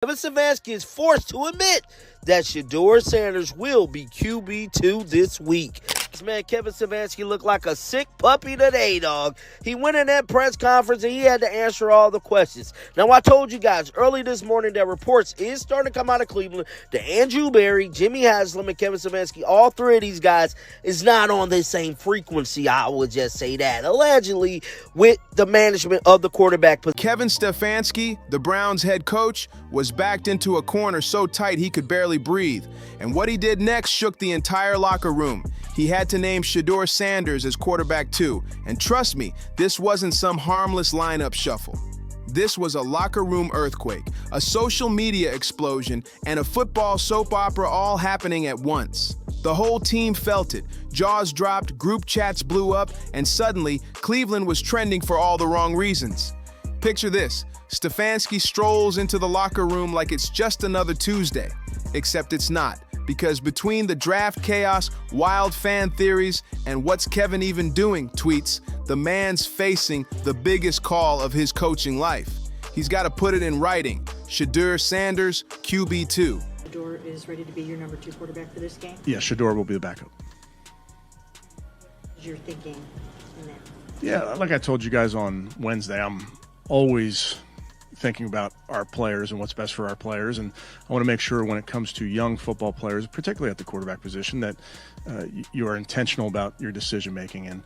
Kevin Stefanski is forced to admit that Shedeur Sanders will be QB2 this week. This man, Kevin Stefanski, looked like a sick puppy today, dog. He went in that press conference and he had to answer all the questions. Now, I told you guys early this morning that reports is starting to come out of Cleveland that Andrew Berry, Jimmy Haslam, and Kevin Stefanski, all three of these guys is not on the same frequency, I would just say that, allegedly, with the management of the quarterback position. Kevin Stefanski, the Browns head coach, was backed into a corner so tight he could barely breathe. And what he did next shook the entire locker room. He had to name Shedeur Sanders as quarterback 2. And trust me, this wasn't some harmless lineup shuffle. This was a locker room earthquake, a social media explosion, and a football soap opera all happening at once. The whole team felt it. Jaws dropped, group chats blew up, and suddenly, Cleveland was trending for all the wrong reasons. Picture this. Stefanski strolls into the locker room like it's just another Tuesday. Except it's not, because between the draft chaos, wild fan theories, and what's Kevin even doing tweets, the man's facing the biggest call of his coaching life. He's got to put it in writing. Shedeur Sanders, QB2. Shedeur is ready to be your number 2 quarterback for this game? Yeah, Shedeur will be the backup. You're thinking in that? Yeah, like I told you guys on Wednesday, I'm always thinking about our players and what's best for our players, and I want to make sure when it comes to young football players, particularly at the quarterback position, that you are intentional about your decision making, and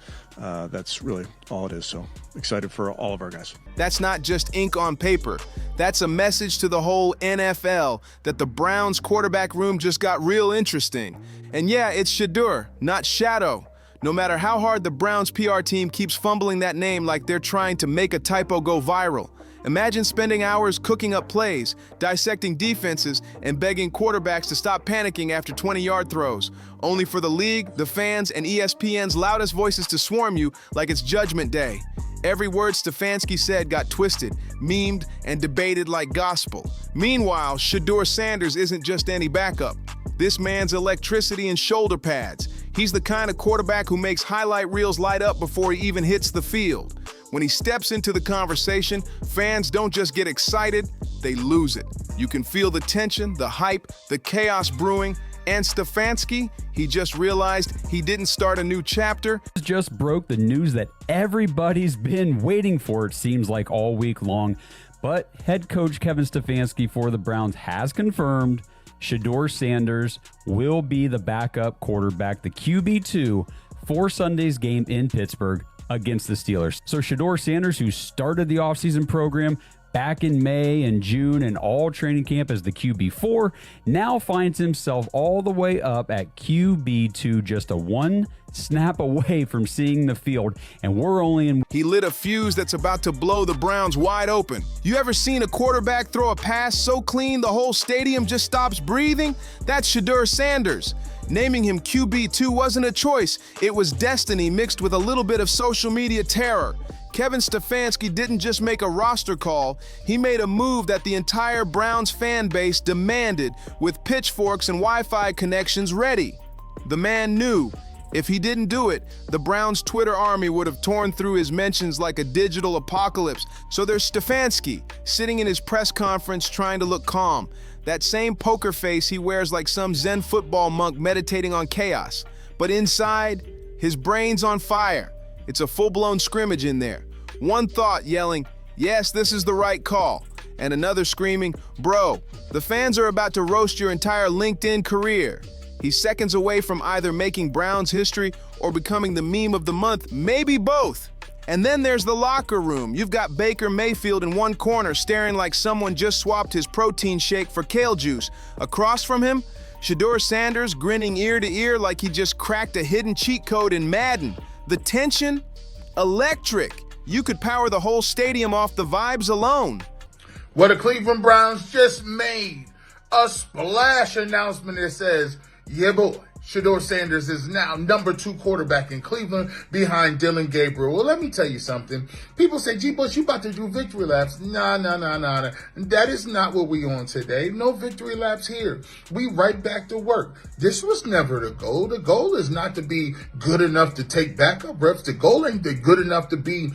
that's really all it is. So excited for all of our guys. That's not just ink on paper. That's a message to the whole NFL that the Browns quarterback room just got real interesting. And yeah, it's Shedeur, not Shadow. No matter how hard the Browns PR team keeps fumbling that name like they're trying to make a typo go viral. Imagine spending hours cooking up plays, dissecting defenses, and begging quarterbacks to stop panicking after 20-yard throws, only for the league, the fans, and ESPN's loudest voices to swarm you like it's Judgment Day. Every word Stefanski said got twisted, memed, and debated like gospel. Meanwhile, Shedeur Sanders isn't just any backup. This man's electricity and shoulder pads. He's the kind of quarterback who makes highlight reels light up before he even hits the field. When he steps into the conversation, fans don't just get excited, they lose it. You can feel the tension, the hype, the chaos brewing. And Stefanski, he just realized he didn't start a new chapter. Just broke the news that everybody's been waiting for, it seems like, all week long. But head coach Kevin Stefanski for the Browns has confirmed Shedeur Sanders will be the backup quarterback, the QB2, for Sunday's game in Pittsburgh against the Steelers. So Shedeur Sanders, who started the offseason program back in May and June and all training camp as the QB4, now finds himself all the way up at QB2, just a one snap away from seeing the field, and we're only in. He lit a fuse that's about to blow the Browns wide open. You ever seen a quarterback throw a pass so clean the whole stadium just stops breathing? That's Shedeur Sanders. Naming him QB2 wasn't a choice. It was destiny mixed with a little bit of social media terror. Kevin Stefanski didn't just make a roster call, he made a move that the entire Browns fan base demanded, with pitchforks and Wi-Fi connections ready. The man knew if he didn't do it, the Browns Twitter army would have torn through his mentions like a digital apocalypse. So there's Stefanski, sitting in his press conference trying to look calm. That same poker face he wears like some Zen football monk meditating on chaos. But inside, his brain's on fire. It's a full-blown scrimmage in there. One thought yelling, "Yes, this is the right call." And another screaming, "Bro, the fans are about to roast your entire LinkedIn career." He's seconds away from either making Browns history or becoming the meme of the month, maybe both. And then there's the locker room. You've got Baker Mayfield in one corner staring like someone just swapped his protein shake for kale juice. Across from him, Shedeur Sanders grinning ear to ear like he just cracked a hidden cheat code in Madden. The tension? Electric. You could power the whole stadium off the vibes alone. Well, the Cleveland Browns just made a splash announcement that says, yeah, boy, Shedeur Sanders is now number 2 quarterback in Cleveland behind Dylan Gabriel. Well, let me tell you something. People say, gee, Bush, you about to do victory laps. Nah. That is not what we on today. No victory laps here. We right back to work. This was never the goal. The goal is not to be good enough to take backup reps. The goal ain't good enough to be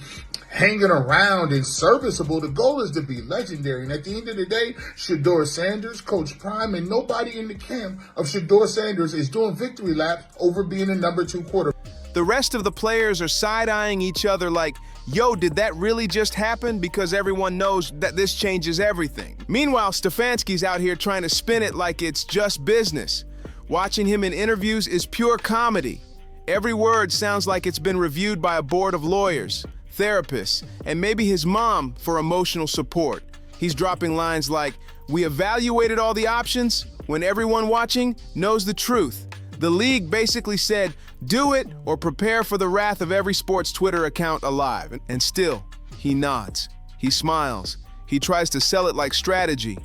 hanging around and serviceable. The goal is to be legendary. And at the end of the day, Shedeur Sanders, Coach Prime, and nobody in the camp of Shedeur Sanders is doing victory laps over being a number 2 quarterback. The rest of the players are side-eyeing each other like, yo, did that really just happen? Because everyone knows that this changes everything. Meanwhile, Stefanski's out here trying to spin it like it's just business. Watching him in interviews is pure comedy. Every word sounds like it's been reviewed by a board of lawyers, therapists, and maybe his mom for emotional support. He's dropping lines like, we evaluated all the options when everyone watching knows the truth. The league basically said, do it or prepare for the wrath of every sports Twitter account alive. And still, he nods. He smiles. He tries to sell it like strategy,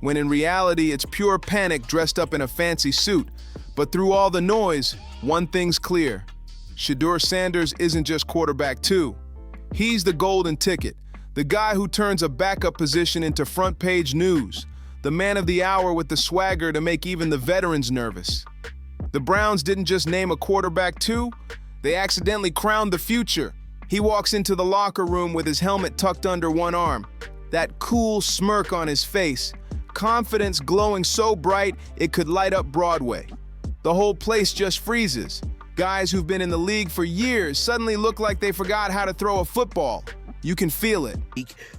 when in reality, it's pure panic dressed up in a fancy suit. But through all the noise, one thing's clear. Shedeur Sanders isn't just quarterback 2. He's the golden ticket, the guy who turns a backup position into front-page news, the man of the hour with the swagger to make even the veterans nervous. The Browns didn't just name a quarterback 2, they accidentally crowned the future. He walks into the locker room with his helmet tucked under one arm, that cool smirk on his face, confidence glowing so bright it could light up Broadway. The whole place just freezes. Guys who've been in the league for years suddenly look like they forgot how to throw a football. You can feel it.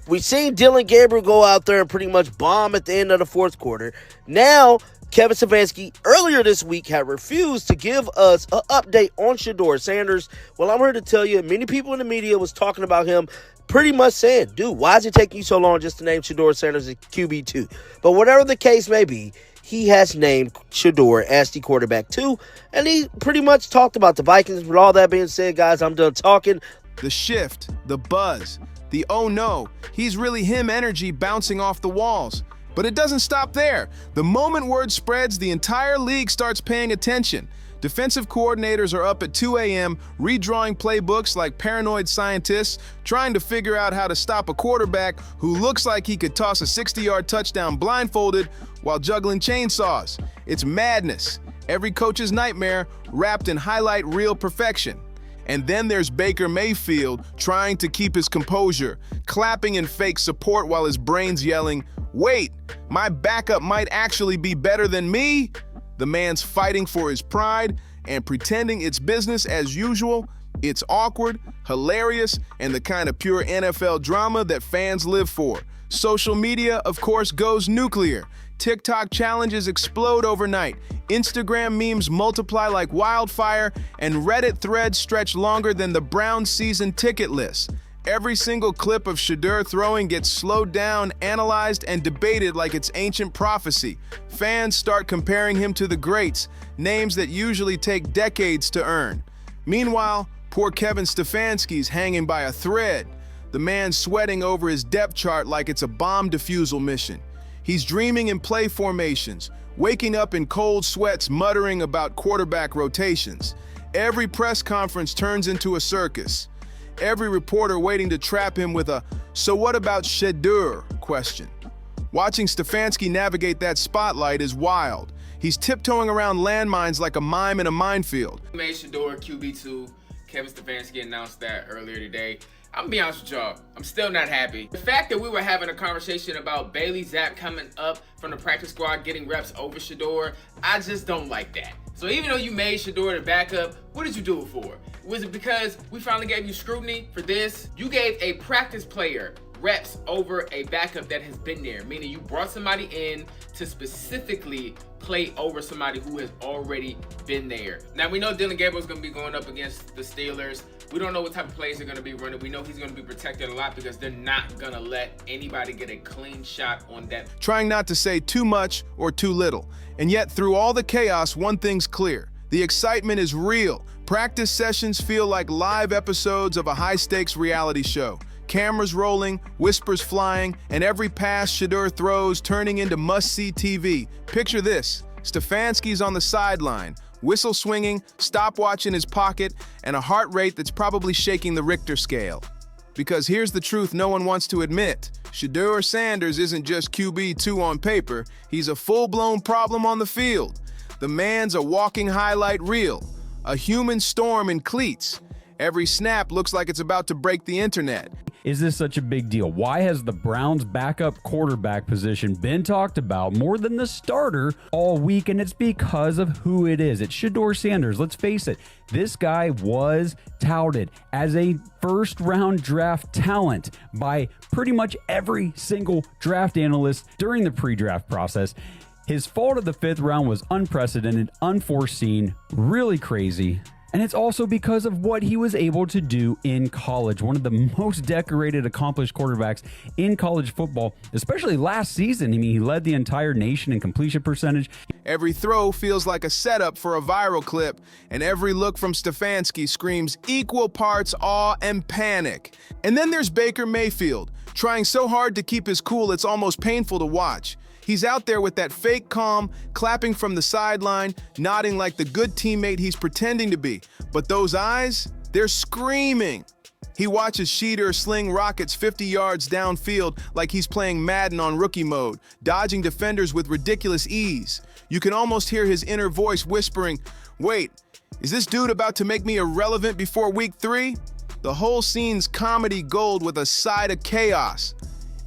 We've seen Dylan Gabriel go out there and pretty much bomb at the end of the fourth quarter. Now, Kevin Stefanski earlier this week had refused to give us an update on Shedeur Sanders. Well, I'm here to tell you, many people in the media was talking about him, pretty much saying, dude, why is it taking you so long just to name Shedeur Sanders as QB2? But whatever the case may be, he has named Shedeur as the quarterback 2, and he pretty much talked about the Vikings. With all that being said, guys, I'm done talking. The shift, the buzz, the oh no, he's really him energy bouncing off the walls. But it doesn't stop there. The moment word spreads, the entire league starts paying attention. Defensive coordinators are up at 2 a.m. redrawing playbooks like paranoid scientists, trying to figure out how to stop a quarterback who looks like he could toss a 60-yard touchdown blindfolded while juggling chainsaws. It's madness. Every coach's nightmare wrapped in highlight reel perfection. And then there's Baker Mayfield trying to keep his composure, clapping in fake support while his brain's yelling, wait, my backup might actually be better than me? The man's fighting for his pride and pretending it's business as usual. It's awkward, hilarious, and the kind of pure NFL drama that fans live for. Social media, of course, goes nuclear. TikTok challenges explode overnight. Instagram memes multiply like wildfire, and Reddit threads stretch longer than the Browns season ticket list. Every single clip of Shedeur throwing gets slowed down, analyzed, and debated like it's ancient prophecy. Fans start comparing him to the greats, names that usually take decades to earn. Meanwhile, poor Kevin Stefanski's hanging by a thread. The man's sweating over his depth chart like it's a bomb defusal mission. He's dreaming in play formations, waking up in cold sweats muttering about quarterback rotations. Every press conference turns into a circus. Every reporter waiting to trap him with a, so what about Shedeur question. Watching Stefanski navigate that spotlight is wild. He's tiptoeing around landmines like a mime in a minefield. We made Shedeur QB2. Kevin Stefanski announced that earlier today. I'm gonna be honest with y'all, I'm still not happy. The fact that we were having a conversation about Bailey Zapp coming up from the practice squad getting reps over Shedeur, I just don't like that. So even though you made Shedeur the backup, what did you do it for? Was it because we finally gave you scrutiny for this? You gave a practice player reps over a backup that has been there, meaning you brought somebody in to specifically play over somebody who has already been there. Now we know Dylan Gabriel's gonna be going up against the Steelers. We don't know what type of plays they're gonna be running. We know he's gonna be protected a lot because they're not gonna let anybody get a clean shot on that. Trying not to say too much or too little. And yet through all the chaos, one thing's clear. The excitement is real. Practice sessions feel like live episodes of a high-stakes reality show. Cameras rolling, whispers flying, and every pass Shedeur throws turning into must-see TV. Picture this, Stefanski's on the sideline, whistle swinging, stopwatch in his pocket, and a heart rate that's probably shaking the Richter scale. Because here's the truth no one wants to admit. Shedeur Sanders isn't just QB2 on paper, he's a full-blown problem on the field. The man's a walking highlight reel, a human storm in cleats. Every snap looks like it's about to break the internet. is this such a big deal? Why has the Browns' backup quarterback position been talked about more than the starter all week? And it's because of who it is. It's Shedeur Sanders. Let's face it. This guy was touted as a first-round draft talent by pretty much every single draft analyst during the pre-draft process. His fall to the 5th round was unprecedented, unforeseen, really crazy. And it's also because of what he was able to do in college. One of the most decorated, accomplished quarterbacks in college football, especially last season. I mean, he led the entire nation in completion percentage. Every throw feels like a setup for a viral clip, and every look from Stefanski screams equal parts awe and panic. And then there's Baker Mayfield, trying so hard to keep his cool it's almost painful to watch. He's out there with that fake calm, clapping from the sideline, nodding like the good teammate he's pretending to be. But those eyes, they're screaming. He watches Shedeur sling rockets 50 yards downfield like he's playing Madden on rookie mode, dodging defenders with ridiculous ease. You can almost hear his inner voice whispering, "Wait, is this dude about to make me irrelevant before week 3? The whole scene's comedy gold with a side of chaos.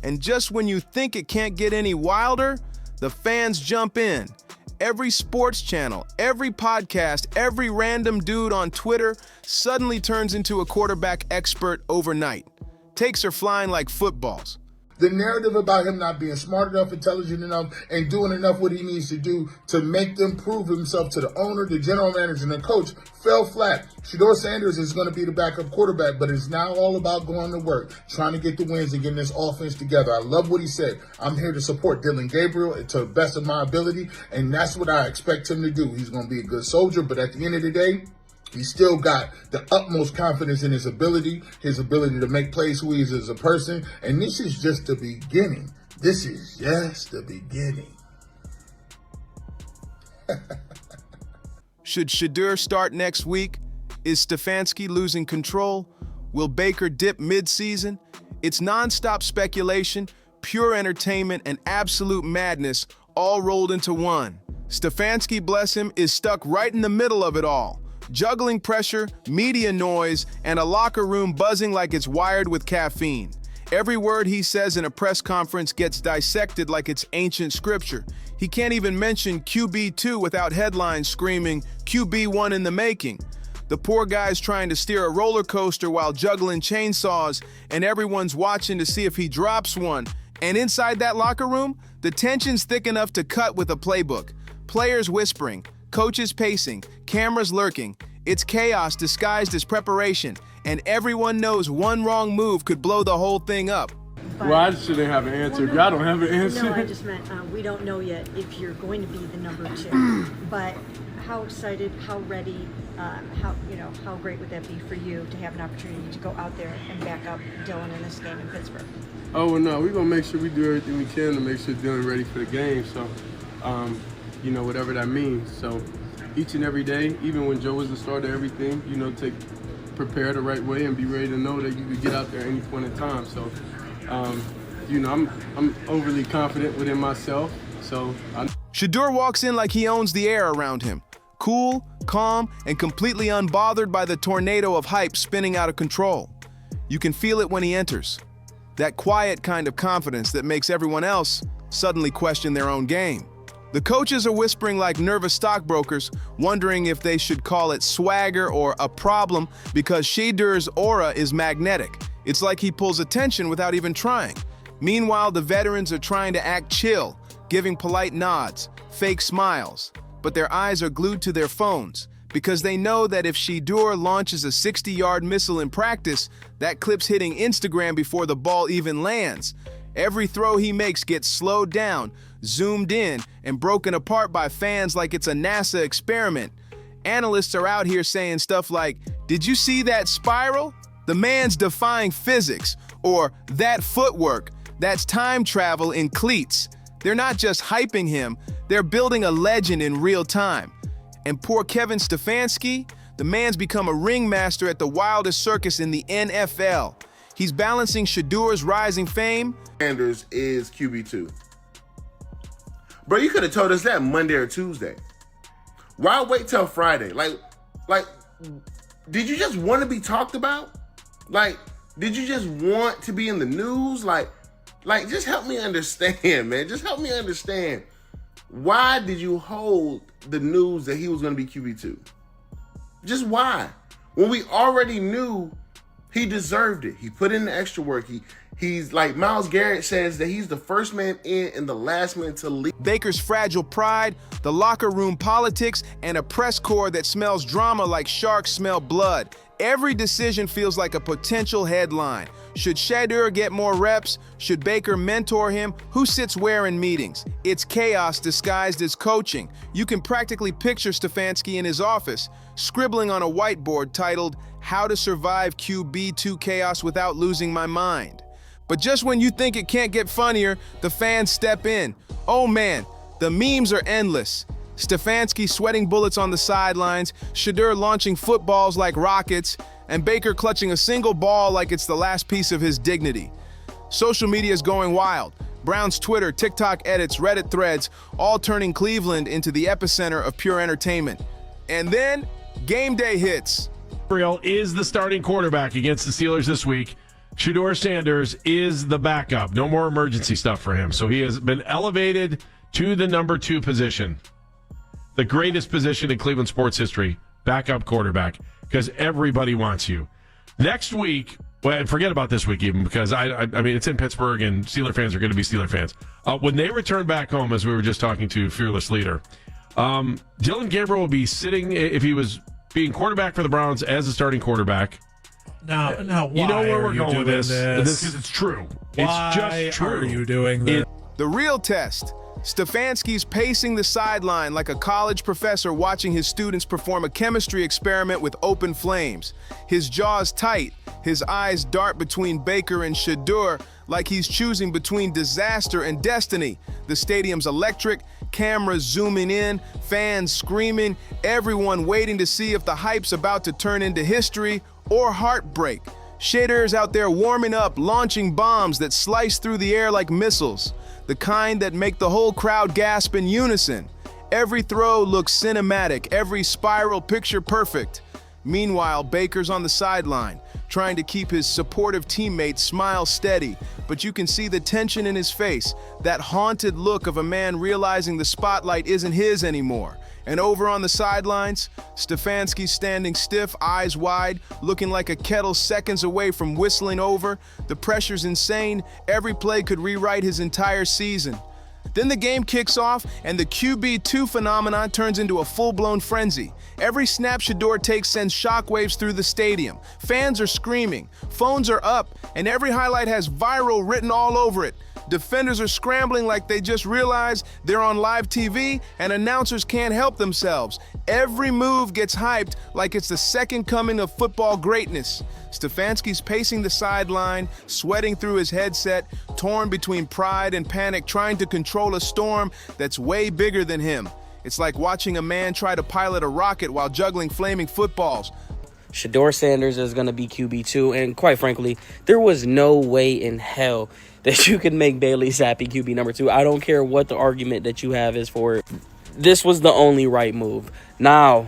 And just when you think it can't get any wilder, the fans jump in. Every sports channel, every podcast, every random dude on Twitter suddenly turns into a quarterback expert overnight. Takes are flying like footballs. The narrative about him not being smart enough, intelligent enough, and doing enough what he needs to do to make them prove himself to the owner, the general manager, and the coach fell flat. Shedeur Sanders is going to be the backup quarterback, but it's now all about going to work, trying to get the wins and getting this offense together. I love what he said. I'm here to support Dillon Gabriel to the best of my ability, and that's what I expect him to do. He's going to be a good soldier, but at the end of the day, he's still got the utmost confidence in his ability to make plays, who he is as a person. And this is just the beginning. This is just the beginning. Should Shedeur start next week? Is Stefanski losing control? Will Baker dip mid-season? It's nonstop speculation, pure entertainment, and absolute madness all rolled into one. Stefanski, bless him, is stuck right in the middle of it all. Juggling pressure, media noise, and a locker room buzzing like it's wired with caffeine. Every word he says in a press conference gets dissected like it's ancient scripture. He can't even mention QB2 without headlines screaming, QB1 in the making. The poor guy's trying to steer a roller coaster while juggling chainsaws, and everyone's watching to see if he drops one. And inside that locker room, the tension's thick enough to cut with a playbook. Players whispering, coaches pacing, cameras lurking. It's chaos disguised as preparation, and everyone knows one wrong move could blow the whole thing up. Well, I shouldn't have an answer. Y'all don't have an answer. No, I just meant we don't know yet if you're going to be the number 2. But how excited, how ready, how great would that be for you to have an opportunity to go out there and back up Dillon in this game in Pittsburgh? Oh, well, no, we're going to make sure we do everything we can to make sure Dillon ready for the game. So, whatever that means. So each and every day, even when Joe was the starter, everything, prepare the right way and be ready to know that you could get out there at any point in time. So, I'm overly confident within myself. So Shedeur walks in like he owns the air around him. Cool, calm, and completely unbothered by the tornado of hype spinning out of control. You can feel it when he enters. That quiet kind of confidence that makes everyone else suddenly question their own game. The coaches are whispering like nervous stockbrokers, wondering if they should call it swagger or a problem because Shedeur's aura is magnetic. It's like he pulls attention without even trying. Meanwhile, the veterans are trying to act chill, giving polite nods, fake smiles, but their eyes are glued to their phones because they know that if Shedeur launches a 60-yard missile in practice, that clip's hitting Instagram before the ball even lands. Every throw he makes gets slowed down, zoomed in, and broken apart by fans like it's a NASA experiment. Analysts are out here saying stuff like, "Did you see that spiral? The man's defying physics," or "that footwork, that's time travel in cleats." They're not just hyping him, they're building a legend in real time. And poor Kevin Stefanski, the man's become a ringmaster at the wildest circus in the NFL. He's balancing Shedeur's rising fame. Sanders is QB2. Bro, you could have told us that Monday or Tuesday. Why wait till Friday? Like, did you just want to be talked about? Like, Did you just want to be in the news? Like, just help me understand, man. Just help me understand. Why did you hold the news that he was going to be QB2? Just why? When we already knew he deserved it. He put in the extra work. He's like Myles Garrett says that he's the first man in and the last man to leave. Baker's fragile pride, the locker room politics, and a press corps that smells drama like sharks smell blood. Every decision feels like a potential headline. Should Shedeur get more reps? Should Baker mentor him? Who sits where in meetings? It's chaos disguised as coaching. You can practically picture Stefanski in his office, scribbling on a whiteboard titled, "How to Survive QB2 Chaos Without Losing My Mind." But just when you think it can't get funnier, the fans step in. Oh man, the memes are endless. Stefanski sweating bullets on the sidelines, Shadeur launching footballs like rockets, and Baker clutching a single ball like it's the last piece of his dignity. Social media is going wild. Browns Twitter, TikTok edits, Reddit threads, all turning Cleveland into the epicenter of pure entertainment. And then, game day hits. Gabriel is the starting quarterback against the Steelers this week. Shedeur Sanders is the backup. No more emergency stuff for him. So he has been elevated to the number 2 position. The greatest position in Cleveland sports history, backup quarterback, because everybody wants you. Next week, well, forget about this week even, because I mean, it's in Pittsburgh and Steeler fans are going to be Steeler fans. When they return back home, as we were just talking to Fearless Leader, Dillon Gabriel will be sitting, if he was being quarterback for the Browns as a starting quarterback. Now, why you know where we're are you going with doing this? Because it's true. Why it's just true. are you doing this? The real test. Stefanski's pacing the sideline like a college professor watching his students perform a chemistry experiment with open flames. His jaws tight, his eyes dart between Baker and Shadeur like he's choosing between disaster and destiny. The stadium's electric, cameras zooming in, fans screaming, everyone waiting to see if the hype's about to turn into history or heartbreak. Shadeur's out there warming up, launching bombs that slice through the air like missiles, the kind that make the whole crowd gasp in unison. Every throw looks cinematic, every spiral picture perfect. Meanwhile, Baker's on the sideline, trying to keep his supportive teammates smile steady, but you can see the tension in his face, that haunted look of a man realizing the spotlight isn't his anymore. And over on the sidelines, Stefanski standing stiff, eyes wide, looking like a kettle seconds away from whistling over. The pressure's insane. Every play could rewrite his entire season. Then the game kicks off, and the QB2 phenomenon turns into a full-blown frenzy. Every snap Shedeur takes sends shockwaves through the stadium. Fans are screaming, phones are up, and every highlight has viral written all over it. Defenders are scrambling like they just realized they're on live TV, and announcers can't help themselves. Every move gets hyped like it's the second coming of football greatness. Stefanski's pacing the sideline, sweating through his headset, torn between pride and panic, trying to control a storm that's way bigger than him. It's like watching a man try to pilot a rocket while juggling flaming footballs. Shedeur Sanders is going to be QB2, and quite frankly, there was no way in hell that you could make Bailey Zappi QB number 2. I don't care what the argument that you have is for it. This was the only right move. Now,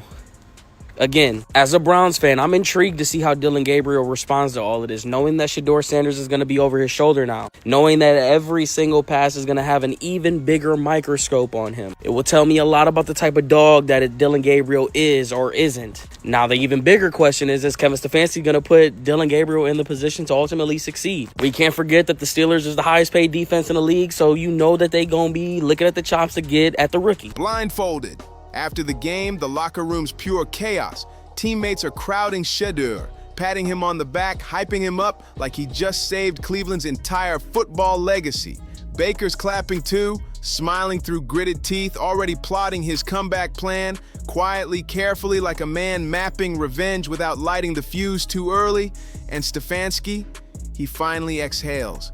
again, as a Browns fan, I'm intrigued to see how Dillon Gabriel responds to all of this, knowing that Shedeur Sanders is going to be over his shoulder now, knowing that every single pass is going to have an even bigger microscope on him. It will tell me a lot about the type of dog that Dillon Gabriel is or isn't. Now, the even bigger question is Kevin Stefanski going to put Dillon Gabriel in the position to ultimately succeed? We can't forget that the Steelers is the highest paid defense in the league, so you know that they going to be looking at the chops to get at the rookie. Blindfolded. After the game, the locker room's pure chaos. Teammates are crowding Shedeur, patting him on the back, hyping him up like he just saved Cleveland's entire football legacy. Baker's clapping too, smiling through gritted teeth, already plotting his comeback plan, quietly, carefully, like a man mapping revenge without lighting the fuse too early. And Stefanski, he finally exhales.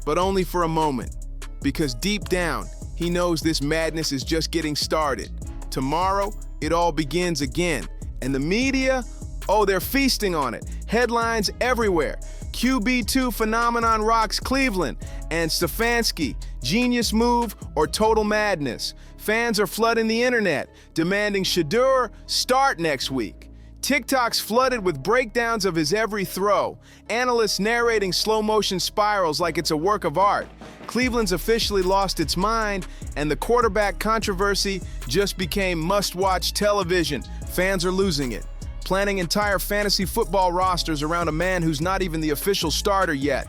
But only for a moment, because deep down, he knows this madness is just getting started. Tomorrow, it all begins again. And the media, oh, they're feasting on it. Headlines everywhere. QB2 phenomenon rocks Cleveland. And Stefanski, genius move or total madness. Fans are flooding the internet, demanding Shedeur start next week. TikToks flooded with breakdowns of his every throw, analysts narrating slow-motion spirals like it's a work of art. Cleveland's officially lost its mind, and the quarterback controversy just became must-watch television. Fans are losing it, planning entire fantasy football rosters around a man who's not even the official starter yet.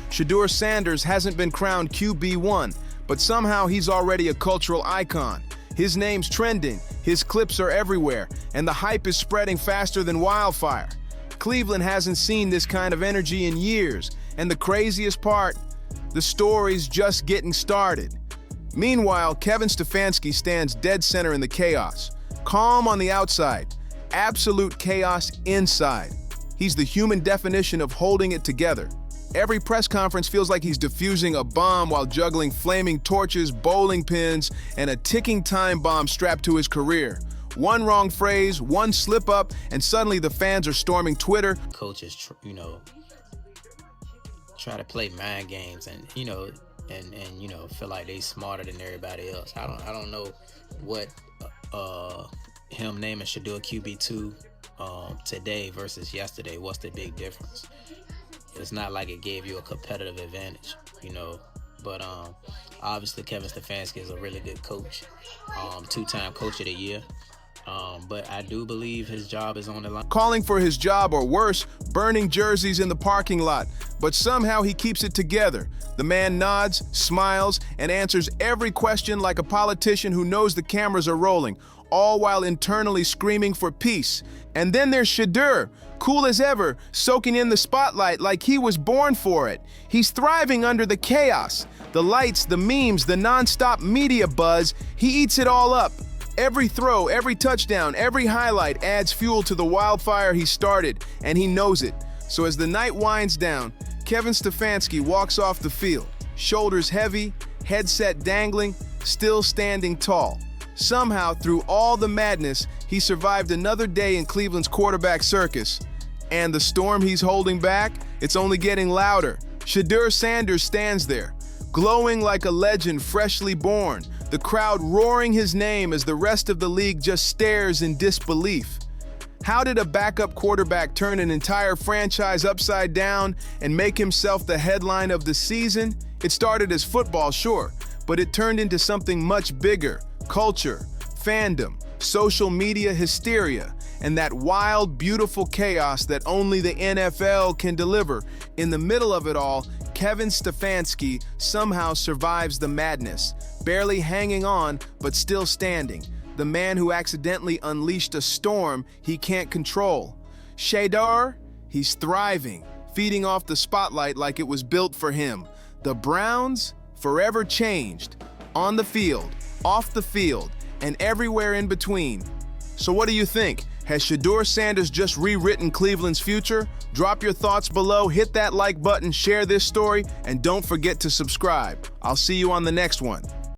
Shedeur Sanders hasn't been crowned QB1, but somehow he's already a cultural icon. His name's trending, his clips are everywhere, and the hype is spreading faster than wildfire. Cleveland hasn't seen this kind of energy in years, and the craziest part, the story's just getting started. Meanwhile, Kevin Stefanski stands dead center in the chaos. Calm on the outside, absolute chaos inside. He's the human definition of holding it together. Every press conference feels like he's defusing a bomb while juggling flaming torches, bowling pins, and a ticking time bomb strapped to his career. One wrong phrase, one slip up, and suddenly the fans are storming Twitter. Coaches, try to play mind games and feel like they smarter than everybody else. I don't know what him naming Shadeur QB2 today versus yesterday. What's the big difference? It's not like it gave you a competitive advantage, But obviously Kevin Stefanski is a really good coach, two-time coach of the year. But I do believe his job is on the line. Calling for his job, or worse, burning jerseys in the parking lot. But somehow he keeps it together. The man nods, smiles, and answers every question like a politician who knows the cameras are rolling, all while internally screaming for peace. And then there's Shedeur, cool as ever, soaking in the spotlight like he was born for it. He's thriving under the chaos, the lights, the memes, the non-stop media buzz. He eats it all up. Every throw, every touchdown, every highlight adds fuel to the wildfire he started, and he knows it. So as the night winds down, Kevin Stefanski walks off the field, shoulders heavy, headset dangling, still standing tall. Somehow, through all the madness, he survived another day in Cleveland's quarterback circus. And the storm he's holding back, it's only getting louder. Shedeur Sanders stands there, glowing like a legend freshly born, the crowd roaring his name as the rest of the league just stares in disbelief. How did a backup quarterback turn an entire franchise upside down and make himself the headline of the season? It started as football, sure, but it turned into something much bigger. Culture, fandom, social media hysteria, and that wild, beautiful chaos that only the NFL can deliver. In the middle of it all, Kevin Stefanski somehow survives the madness, barely hanging on, but still standing. The man who accidentally unleashed a storm he can't control. Shadeur, he's thriving, feeding off the spotlight like it was built for him. The Browns, forever changed. On the field, off the field, and everywhere in between. So what do you think? Has Shedeur Sanders just rewritten Cleveland's future? Drop your thoughts below, hit that like button, share this story, and don't forget to subscribe. I'll see you on the next one.